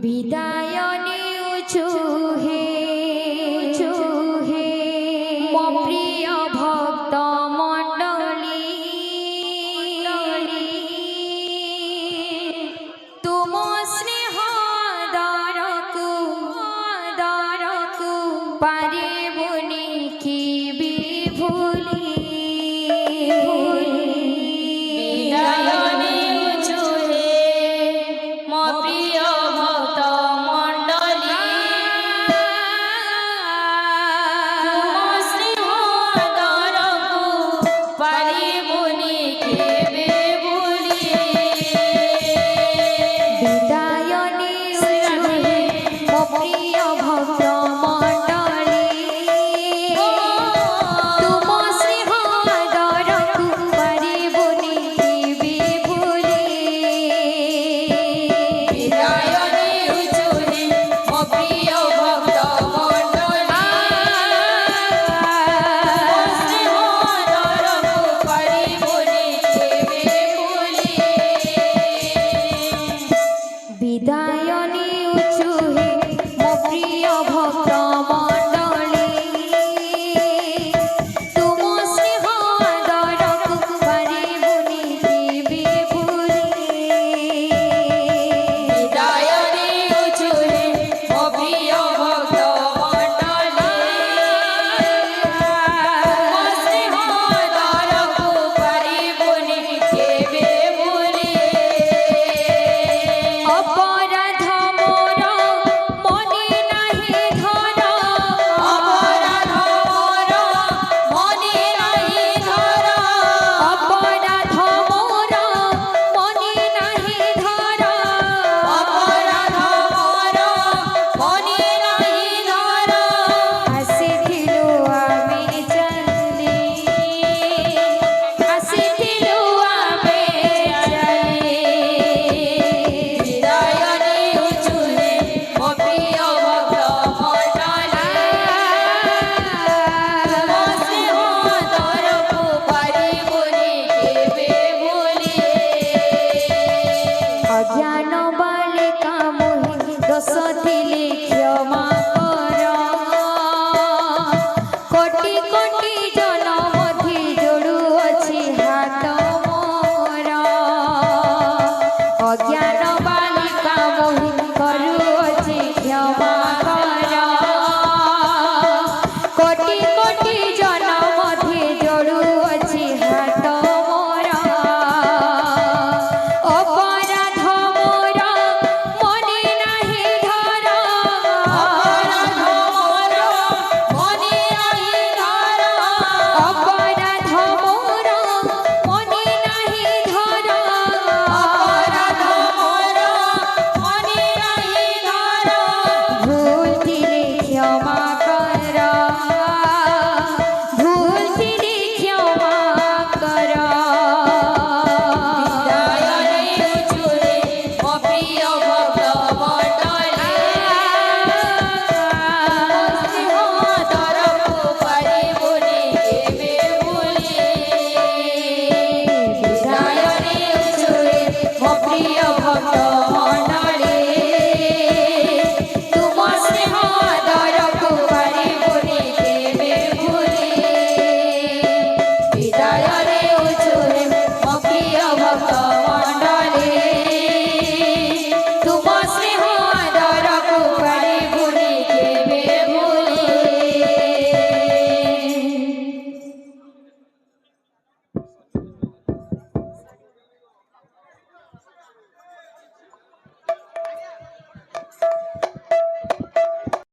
বিদায়নে উচুহে প্রিয় ভক্ত মণ্ডলী তুম স্নেহ দরকু পারিবনি কি বিভুলি বিদায়নে উচুহে মো প্রিয় ভক্ত মণ্ডলী তুম স্নেহ দরকু পারিবনি কি বিভুলি বিদায়নে উচুহে মো প্রিয় ভক্ত মণ্ডলী তুম স্নেহ দরকু পারিবনি কি বিভুলি বিদায়নে উচুহে মো প্রিয় ভক্ত মণ্ডলী স্নেহ দরকু পারিবনি কি বিভুলি বিদায়নে